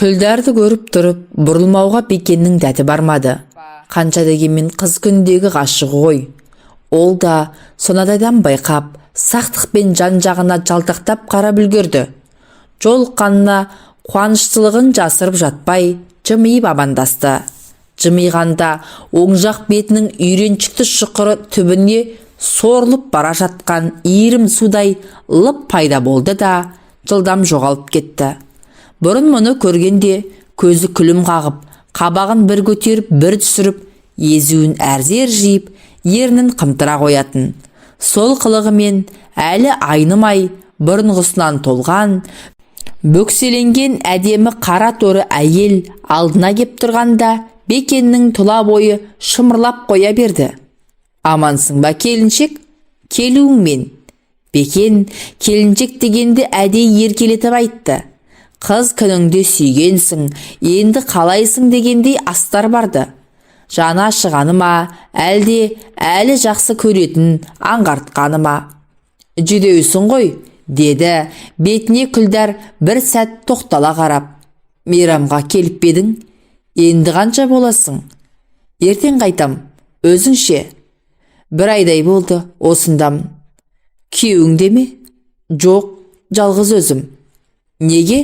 Күлдәрді көріп тұрып, бұрылмауға Бекеннің дәті бармады. Қанша дегенмен қыз күндегі ғашығы ғой. Ол да сонадайдан байқап, сақтықпен жан-жағына жалтақтап қарап үлгерді. Жолыққанына қуаныштылығын жасырып жатпай, жымиып амандасты. Жымиғанда оң жақ бетінің үйреншікті шұқыры түбіне сорылып бара жатқан иірім судай лып пайда болды да жылдам жоғалып кетті. Бұрын мұны көргенде көзі күлім қағып, қабағын бір көтеріп, бір түсіріп, езуін әрзер жиып, ернін қымтыра қоятын. Сол қылығымен әлі айнымай бұрынғысынан толған, бөкселенген әдемі қара торы әйел алдына кеп тұрғанда Бекеннің тұла бойы шымырлап қоя берді. Амансың ба, келіншек? Келуіңмен. Бекен келіншек дегенді әдей еркелетіп айтты. Қыз күніңде сүйгенсің, енді қалайсың дегендей астар барды. Жаны ашығаны ма, әлде әлі жақсы көретін аңғартқаны ма? Жүдеусің ғой, деді бетіне Күлдар бір сәт тоқтала қарап. Мейрамға келіп бедің? Енді қанша боласың? Ертең қайтам, өзіңше. Бір айдай болды осындам. Күйеуің деме? Жоқ, жалғыз өзім. Неге?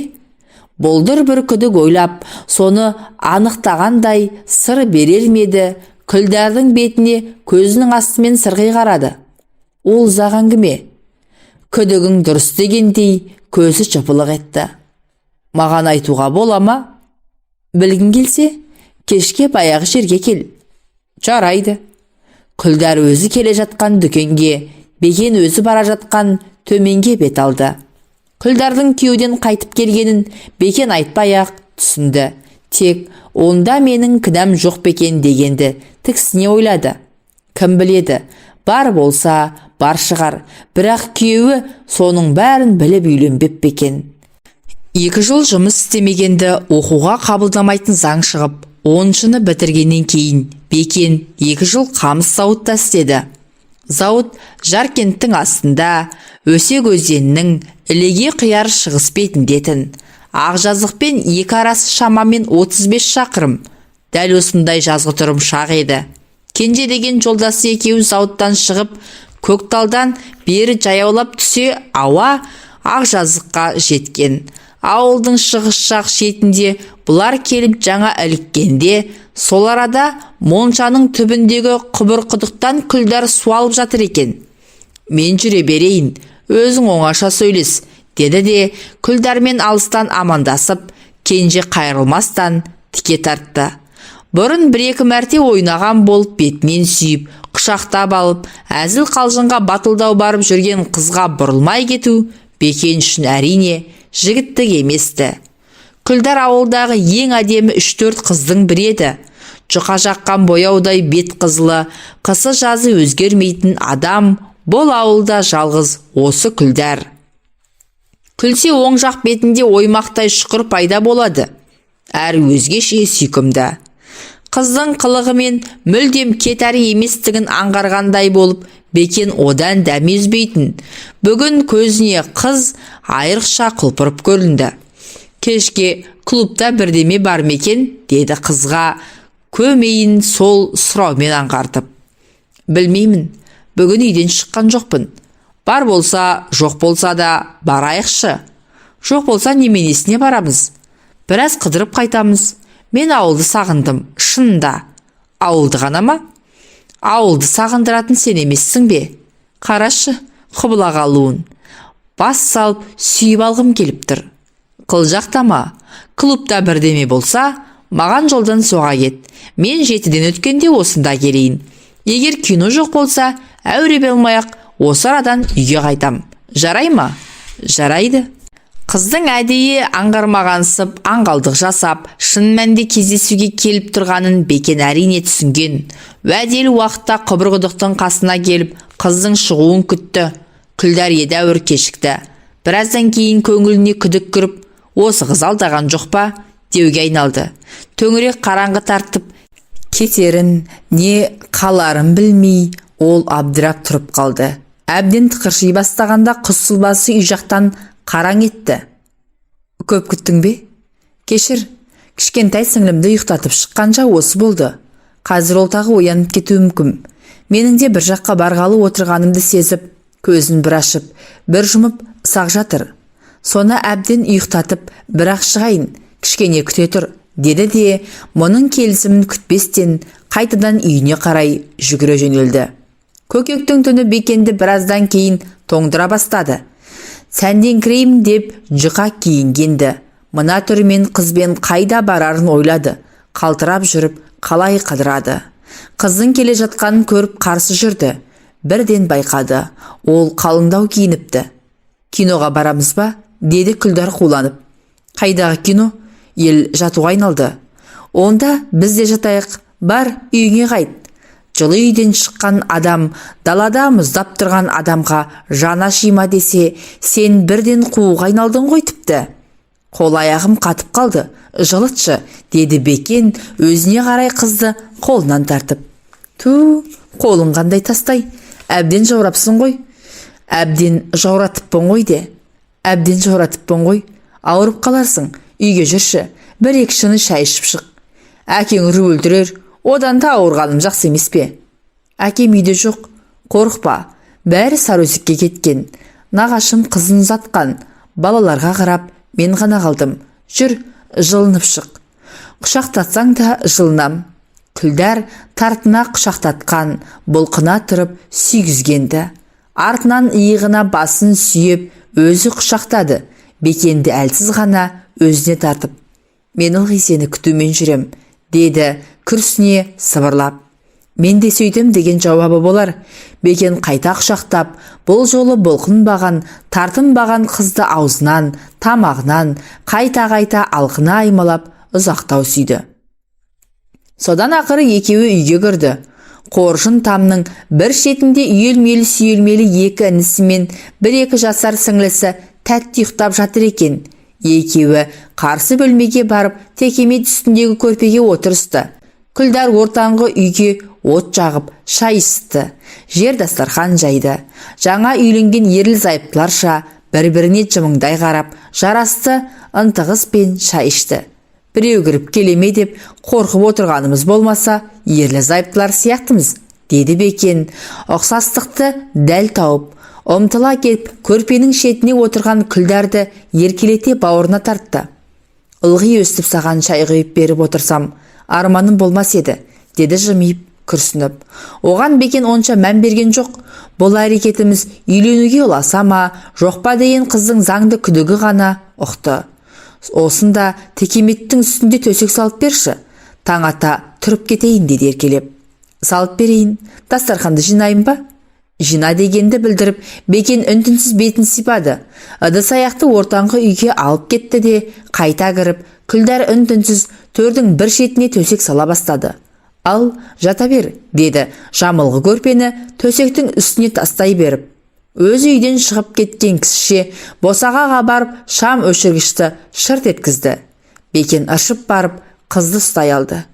Болдыр бір күдік ойлап, соны анықтағандай сыр берер меді? Күлдардың бетіне көзінің астымен сырғи қарады. Ол ұзақ әңгіме. Күдігің дұрыс дегендей көзі жыпылық етті. Маған айтуға бола ма? Білгің келсе, кешке баяғы жерге кел. Жарайды. Күлдар өзі келе жатқан дүкенге, Бекен өзі бара жатқан төменге бет алды. Күлдардың күйеуден қайтып келгенін Бекен айтпай-ақ түсінді. Тек онда менің кінәм жоқ Бекен дегенді тіксіне ойлады. Кім біледі, бар болса бар шығар, бірақ күйеуі соның бәрін біліп үйленбеп Бекен. 2 жыл жұмыс істемегенді оқуға қабылдамайтын заң шығып, 10-шыны бітіргеннен кейін Бекен 2 жыл қамыс зауытта істеді. Зауыт Жаркенттің астында, Өсек өзенінің ілеге қияр шығыс бетіндетін. Ақжазықпен екі арасы шамамен 35 шақырым. Дәл осындай жазғытұрым шақ еді. Кенже деген жолдасы екеуі зауыттан шығып, Көкталдан бері жаяулап түсе ауа Ақжазыққа жеткен. Ауылдың шығыс жақ шетінде бұлар келіп жаңа іліккенде, сол арада моншаның түбіндегі құбыр құдықтан Күлдар суалып жатыр екен. Мен жүре берейін, өзің оңаша сөйлес, деді де Күлдармен алыстан амандасып, кенже қайрылмастан тіке тартты. Бұрын 1-2 мәрте ойнаған болып бетінен сүйіп, құшақтап алып, әзіл қалжыңға батылдау барып жүрген қызға бұрылмай кету Бекен үшін әрине жігіттік еместі. Күлдар ауылдағы ең әдемі 3-4 қыздың бірі еді. Жұқа жаққан бояудай бет қызылы, қысы жазы өзгермейтін адам бұл ауылда жалғыз осы Күлдар. Күлсе оң жақ бетінде оймақтай шұқыр пайда болады. Әр өзгеше сүйкімді. Қыздың қылығымен мүлдем кетәрі еместігін аңғарғандай болып, Бекен одан дәме үзбейтін. Бүгін көзіне қыз айрықша құлпырып көрінді. Кешке клубта бірдеме бар мекен, деді қызға көмейін сол сұраумен аңғартып. Білмеймін, бүгін үйден шыққан жоқпын. Бар болса, жоқ болса да барайықшы. Жоқ болса неменесіне барамыз? Біраз қыдырып қайтамыз. Мен ауылды сағындым, шынында. Ауылды ғана ма? Ауылды сағындыратын сен емессің бе? Қарашы, құбыла қалуын. Бас салып, сүйіп алғым келіп тұр. Қылжақтама, клубта бірдеме болса, маған жолдан соға кет. Мен 7-ден өткенде осында келейін. Егер кино жоқ болса, әуре болмай-ақ осы арадан үйге қайтам. Жарай ма? Жарайды. Қыздың әдейі аңғармағансып, аңғалдық жасап, шын мәнде кездесуге келіп тұрғанын Бекен әрине түсінген. Уәделі уақытта құбыр құдықтың қасына келіп, қыздың шығуын күтті. Күлдар едәуір кешікті. Біраздан кейін көңіліне күдік кіріп, осы қыз алдаған жоқ па деуге айналды. Төңірек қараңғы тартып, кетерін не қаларын білмей, ол абдырап тұрып қалды. Әбден тықырши бастағанда құс сұлбасы үй жақтан қараң етті. Көп күттің бе? Кешір, кішкентай сіңлімді ұйықтатып шыққанша осы болды. Қазір ол тағы оянып кетуі мүмкін. Менің де бір жаққа барғалы отырғанымды сезіп, көзін бір ашып, бір жұмып сақ жатыр. Соны әбден ұйықтатып, бірақ шығайын, кішкене күте тұр, деді де, мұның келісімін күтпестен қайтадан үйіне қарай жүгіре жөнелді. Көкектің түні Бекенді біраздан кейін тоңдыра бастады. Сәндеңкіреймін деп жұқа киінгенді. Мына түрмен қызбен қайда барарын ойлады. Қалтырап жүріп, қалай қыдырады. Қыздың келе жатқанын көріп қарсы жүрді. Бірден байқады. Ол қалыңдау киініпті. Киноға барамыз ба? Деді Күлдар қуланып. Қайдағы кино? Ел жатуға айналды. Онда біз де жатайық. Бар, үйіңе қайт. Жылы үйден шыққан адам, далада мұздап тұрған адамға жана шима десе, сен бірден қууға айналдың ғой тіпті. Қол аяғым қатып қалды, жылытшы, деді Бекен өзіне қарай қызды қолынан тартып. Ту, қолың қандай тастай, әбден жаурапсың ғой. Әбден жауратыппын ғой де. Әбден жауратыппын ғой. Ауырып қаларсың, үйге жүрші, бір-екі шыны шай ішіп шық. Әкең үрі өлтірер, одан да ауырғаным жақсы емес пе? Әкем үйде жоқ, қорықпа, бәрі Сарыөзекке кеткен. Нағашым қызын ұзатқан, балаларға қарап, мен ғана қалдым. Жүр, жылынып шық. Құшақтатсаң да жылынам. Күлдар тартына құшақтатқан, бұлқына тұрып сүйгізгенді. Артынан иығына басын сүйеп, өзі құшақтады. Бекенді әлсіз ғана өзіне тартып. Мен ылғи сені күтумен жүрем, деді күрсіне сыбырлап. Мен де сөйтем деген жауабы болар. Бекен қайта құшақтап, бұл жолы бұлқынбаған, тартынбаған қызды аузынан, тамағынан, қайта-қайта алқына аймалап ұзақтау сүйді. Содан ақыры екеуі үйге кірді. Қоржын тамның бір шетінде үйелмелі-сүйелмелі екі інісі мен бір-екі жасар сіңлісі тәтті ұйықтап жатыр екен. Екеуі қарсы бөлмеге барып, текемет үстіндегі көрпеге отырысты. Күлдар ортаңғы үйге от жағып, шай ысытты. Жер дастархан жайды. Жаңа үйленген ерлі-зайыптыларша бір-біріне жымыңдай қарап, жарасты ынтығыс пен шай ішті. Біреу кіріп келеме деп қорқып отырғанымыз болмаса, ерлі-зайыптылар сияқтымыз, деді Бекен. Ұқсастықты дәл тауып, ұмтыла келіп, көрпенің шетіне отырған Күлдарды еркелете бауырына тартты. Ылғи өстіп саған шай құйып беріп отырсам, арманым болмас еді, деді жымиып, күрсініп. Оған Бекен онша мән берген жоқ. Бұл әрекетіміз үйленуге ұласа ма, жоқ па деген қыздың заңды күдігі ғана ұқты. Осында текеметтің үстінде төсек салып берші. Таң ата тұрып кетейін, деді еркелеп. Салып берейін, дастарханды жинайын ба? Жина дегенді білдіріп, Бекен үн-түнсіз бетін сипады. Ыдыс-аяқты ортаңғы үйге алып кетті де, қайта кіріп, Күлдар үн-түнсіз төрдің бір шетіне төсек сала бастады. Ал, жата бер, деді жамылғы көрпені төсектің үстіне тастай беріп. Өзі үйден шығып кеткен кісіше босағаға барып шам өшіргішті шырт еткізді. Бекен ашып барып қызды ұстай алды.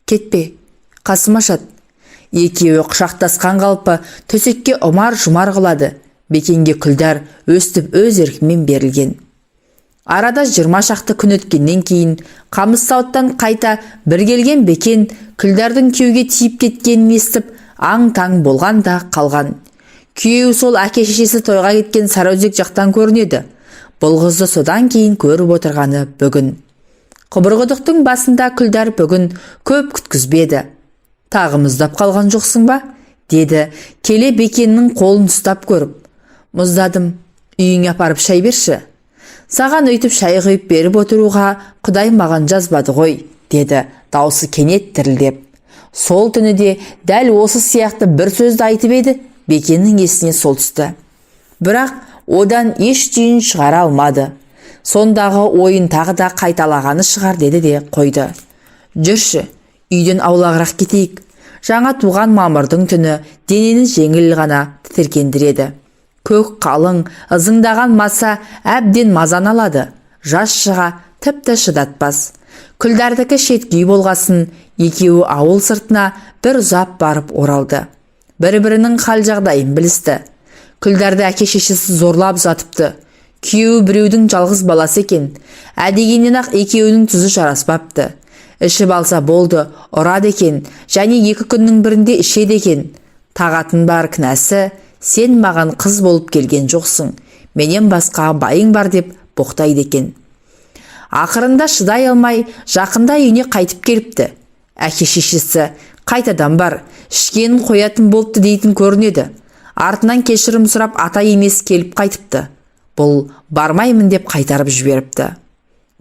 Кетпе, қасыма жат. Екеуі құшақтасқан қалпы төсекке ұмар-жұмар қылады. Бекенге Күлдар өстіп өз еркімен берілген. Арада 20 шақты күн өткеннен кейін қамыс сауыттан қайта бір келген Бекен Күлдардың күйеуге тиіп кеткенін естіп аң-таң болған да қалған. Күйеуі сол әке-шешесі тойға кеткен Сарыөзек жақтан көрінеді. Бұл қызды содан кейін көріп отырғаны бүгін. Құбырғыдықтың басында Күлдар бүгін көп күткізбеді. Тағы мұздап қалған жоқсың ба? Деді келе Бекеннің қолын ұстап көріп. Мұздадым, үйіңе апарып шай берші. Саған өйтіп шай құйып беріп отыруға Құдай маған жазбады ғой, деді даусы кенет дірілдеп. Сол түні де дәл осы сияқты бір сөзді айтып еді, Бекеннің есіне сол түсті. Бірақ одан еш түйін шығара алмады. Сондағы ойын тағы да қайталағаны шығар, деді де қойды. Жүрші, үйден аулағырақ кетейік. Жаңа туған мамырдың түні денені жеңіл ғана тітіркендіреді. Көк қалың, ызыңдаған маса әбден мазан алады. Жас шыға тіпті шыдатпас. Күлдардікі шеткүй болғасын, екеуі ауыл сыртына бір ұзап барып оралды. Бір-бірінің хал жағдайын білісті. Күлдарды әке-шешесі зорлап ұзатыпты. Күйеуі біреудің жалғыз баласы екен. Әдегеннен-ақ екеуінің тұзы жараспапты. Ішіп алса болды, ұрады екен, және 2 күннің бірінде ішеді екен. Тағатын бар кінәсі, сен маған қыз болып келген жоқсың, менен басқа байың бар деп боқтайды екен. Ақырында шыдай алмай, жақында үйіне қайтып келіпті. Әке-шешесі қайтадан бар, ішкенін қоятын болыпты дейтін көрінеді. Артынан кешірім сұрап ата емес келіп қайтыпты. Бұл бармаймын деп қайтарып жіберіпті.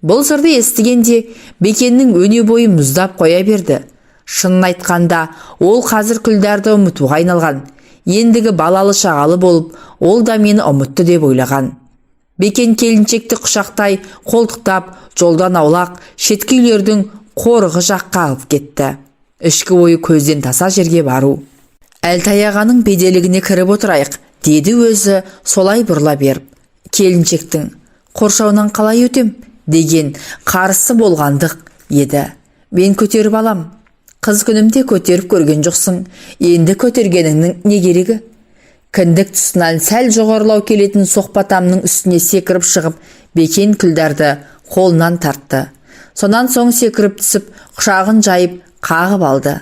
Бұл сырды естігенде Бекеннің өне бойы мұздап қоя берді. Шынын айтқанда, ол қазір Күлдәрді ұмытуға айналған. Ендігі балалы шағалы болып, ол да мені ұмытты деп ойлаған. Бекен келіншекті құшақтай, қолтықтап, жолдан аулақ, шеткі үйлердің қорығы жаққа алып кетті. Ішкі ойы көзден таса жерге бару. Әлтаяғаның беделігіне кіріп отырайық, деді өзі солай бұрыла беріп. Келіншектің қоршауынан қалай өтем деген қарсы болғандық еді. Мен көтеріп алам. Қыз күнімде көтеріп көрген жоқсың, енді көтергеніңнің не керегі? Кіндік тұсынан сәл жоғарылау келетін соқпатамның үстіне секіріп шығып, Бекен Күлдәрді қолынан тартты. Сонан соң секіріп түсіп, құшағын жайып, қағып алды.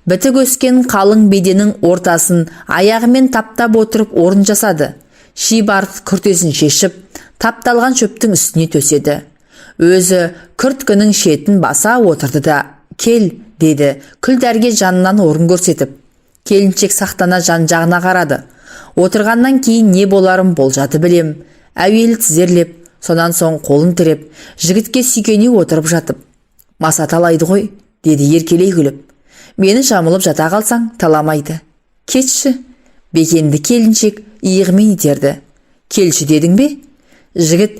Бітік өскен қалың беденің ортасын аяғымен таптап отырып орын жасады. Шибарт күртесін шешіп, тапталған шөптің үстіне төседі. Өзі күрткінің шетін баса отырды да, кел, деді Күлдәрге жанынан орын көрсетіп. Келіншек сақтана жан-жағына қарады. Отырғаннан кейін не боларын болжады білем. Әуелі тізерлеп, сонан соң қолын тіреп, жігітке сүйкене отырып жатып. Маса талайды ғой, деді еркелей күліп. Мені жамылып жата қалсаң таламайды. Кетші. Бекенді келіншек иығымен итерді. Келші дедің бе? Жігіт